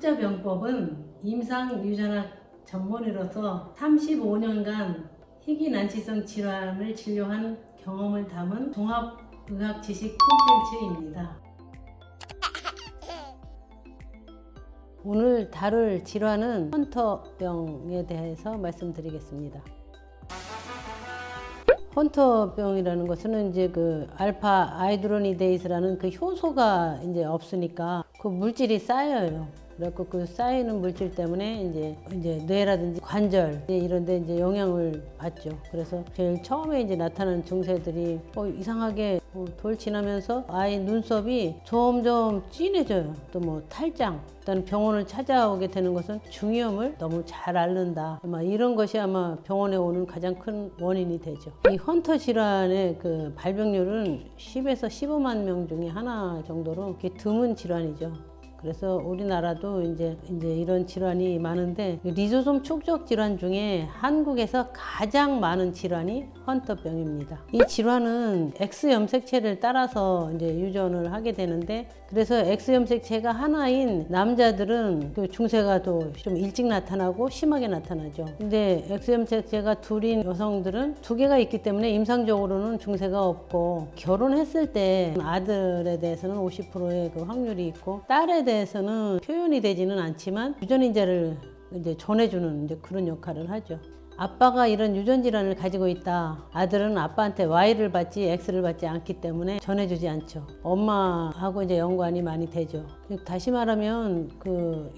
흑자병법은 임상유전학 전문의로서 35년간 희귀난치성 질환을 진료한 경험을 담은 종합의학 지식 콘텐츠입니다. 오늘 다룰 질환은 헌터병에 대해서 말씀드리겠습니다. 헌터병이라는 것은 이제 그 알파 아이드로니데이스라는 그 효소가 이제 없으니까 그 물질이 쌓여요. 그래갖고 그 쌓이는 물질 때문에 이제 뇌라든지 관절 이런 데 이제 영향을 받죠. 그래서 제일 처음에 이제 나타나는 증세들이 이상하게 돌 지나면서 아이 눈썹이 점점 진해져요. 또 뭐 탈장, 일단 병원을 찾아오게 되는 것은 중이염을 너무 잘 앓는다. 아마 이런 것이 아마 병원에 오는 가장 큰 원인이 되죠. 이 헌터 질환의 그 발병률은 10에서 15만 명 중에 하나 정도로 드문 질환이죠. 그래서 우리나라도 이제 이런 질환이 많은데 리소솜 축적 질환 중에 한국에서 가장 많은 질환이 헌터병입니다. 이 질환은 X 염색체를 따라서 이제 유전을 하게 되는데 그래서 X 염색체가 하나인 남자들은 그 중세가 또 좀 일찍 나타나고 심하게 나타나죠. 근데 X 염색체가 둘인 여성들은 두 개가 있기 때문에 임상적으로는 중세가 없고 결혼했을 때 아들에 대해서는 50%의 그 확률이 있고 딸에 대해서는 표현이 되지는 않지만 유전인자를 이제 전해주는 이제 그런 역할을 하죠. 아빠가 이런 유전 질환을 가지고 있다. 아들은 아빠한테 Y를 받지 X를 받지 않기 때문에 전해주지 않죠. 엄마하고 이제 연관이 많이 되죠. 다시 말하면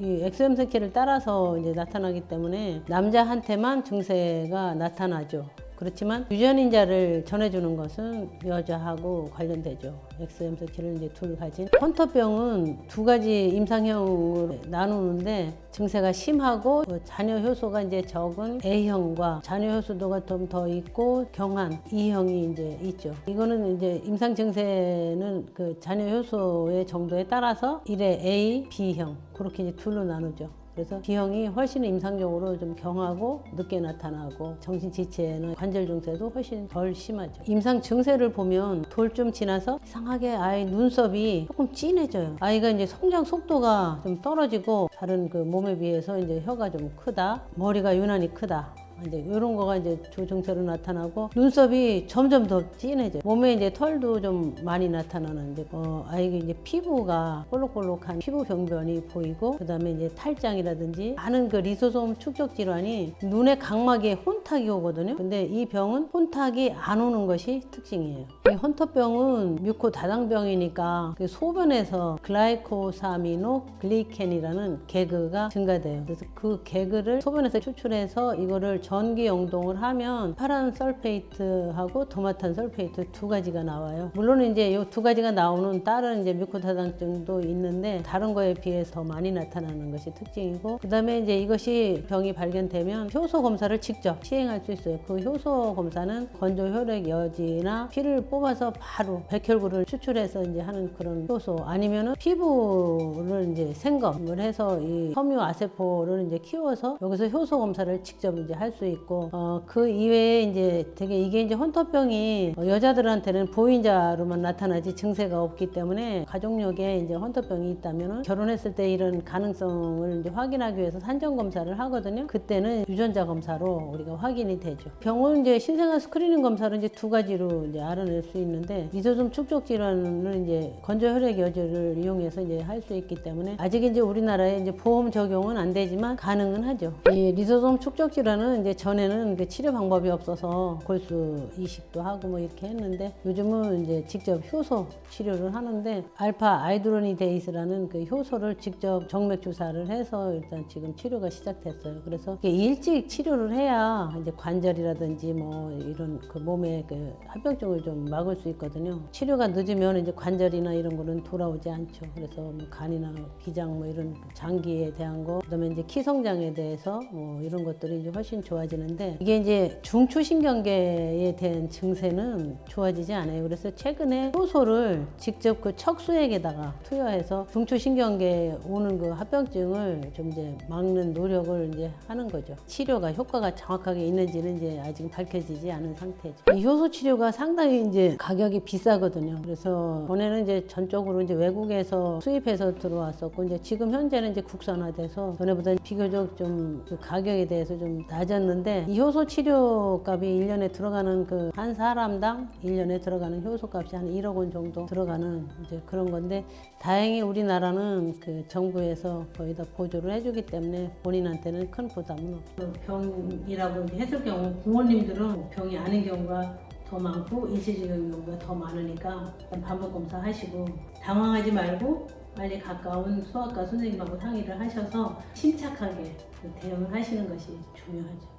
이 X 염색체를 따라서 이제 나타나기 때문에 남자한테만 증세가 나타나죠. 그렇지만 유전인자를 전해주는 것은 여자하고 관련되죠. X 염색체를 이제 둘 가진 헌터병은 두 가지 임상형으로 나누는데 증세가 심하고 잔여 효소가 이제 적은 A형과 잔여 효소도가 좀 더 있고 경한 E형이 이제 있죠. 이거는 이제 임상 증세는 그 잔여 효소의 정도에 따라서 1회 A, B형 그렇게 이제 둘로 나누죠. 그래서 B형이 훨씬 임상적으로 좀 경하고 늦게 나타나고 정신지체나 관절 증세도 훨씬 덜 심하죠. 임상 증세를 보면 돌 좀 지나서 이상하게 아이 눈썹이 조금 진해져요. 아이가 이제 성장 속도가 좀 떨어지고 다른 그 몸에 비해서 이제 혀가 좀 크다, 머리가 유난히 크다. 이제 이런 거가 이제 조증세로 나타나고 눈썹이 점점 더 진해져요. 몸에 이제 털도 좀 많이 나타나는데 아이가 이제 피부가 볼록볼록한 피부 병변이 보이고 그다음에 이제 탈장이라든지 많은 그 리소솜 축적 질환이 눈의 각막에 혼탁이 오거든요. 근데 이 병은 혼탁이 안 오는 것이 특징이에요. 이 헌터병은 뮤코 다당병이니까 그 소변에서 글라이코사미노 글리켄이라는 개그가 증가돼요. 그래서 그 개그를 소변에서 추출해서 이거를 전기 영동을 하면 파란 설페이트하고 도마탄 설페이트 두 가지가 나와요. 물론 이제 이 두 가지가 나오는 다른 이제 뮤코다당증도 있는데 다른 거에 비해서 더 많이 나타나는 것이 특징이고 그다음에 이제 이것이 병이 발견되면 효소 검사를 직접 시행할 수 있어요. 그 효소 검사는 건조 혈액 여지나 피를 뽑아서 바로 백혈구를 추출해서 이제 하는 그런 효소 아니면은 피부를 이제 생검을 해서 이 섬유 아세포를 이제 키워서 여기서 효소 검사를 직접 이제 할 수 있고 그 이외에 이제 되게 이게 이제 헌터병이 여자들한테는 보인자로만 나타나지 증세가 없기 때문에 가족력에 이제 헌터병이 있다면은 결혼했을 때 이런 가능성을 이제 확인하기 위해서 산정 검사를 하거든요. 그때는 유전자 검사로 우리가 확인이 되죠. 병은 이제 신생아 스크리닝 검사를 이제 두 가지로 이제 알아낼 수 있는데 리소솜 축적 질환은 이제 건조 혈액 여지를 이용해서 이제 할 수 있기 때문에 아직 이제 우리나라에 이제 보험 적용은 안 되지만 가능은 하죠. 이 리소솜 축적 질환은 이제 전에는 그 치료 방법이 없어서 골수 이식도 하고 뭐 이렇게 했는데 요즘은 이제 직접 효소 치료를 하는데 알파 아이드로니데이스라는 그 효소를 직접 정맥 주사를 해서 일단 지금 치료가 시작됐어요. 그래서 일찍 치료를 해야 이제 관절이라든지 뭐 이런 그 몸의 그 합병증을 좀 막을 수 있거든요. 치료가 늦으면 이제 관절이나 이런 거는 돌아오지 않죠. 그래서 뭐 간이나 비장 뭐 이런 장기에 대한 거, 그다음에 이제 키 성장에 대해서 뭐 이런 것들이 이제 훨씬 좋아지는데 이게 이제 중추신경계에 대한 증세는 좋아지지 않아요. 그래서 최근에 효소를 직접 그 척수액에다가 투여해서 중추신경계에 오는 그 합병증을 좀 이제 막는 노력을 이제 하는 거죠. 치료가 효과가 정확하게 있는지는 이제 아직 밝혀지지 않은 상태죠. 이 효소 치료가 상당히 이제 이제 가격이 비싸거든요. 그래서 전에는 이제 전적으로 이제 외국에서 수입해서 들어왔었고, 이제 지금 현재는 이제 국산화돼서 전에보다 비교적 좀그 가격에 대해서 좀 낮았는데, 이 효소 치료 값이 1년에 들어가는 그 한 사람당 1년에 들어가는 효소 값이 한 1억 원 정도 들어가는 이제 그런 건데, 다행히 우리나라는 그 정부에서 거의 다 보조를 해주기 때문에 본인한테는 큰 부담은 없고, 병이라고 했을 경우 부모님들은 병이 아닌 경우가 더 많고 일시적인 경우가 더 많으니까 반복 검사하시고 당황하지 말고 빨리 가까운 소아과 선생님하고 상의를 하셔서 침착하게 대응을 하시는 것이 중요하죠.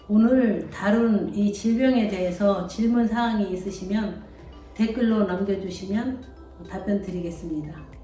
오늘 다룬 이 질병에 대해서 질문 사항이 있으시면 댓글로 남겨주시면 답변 드리겠습니다.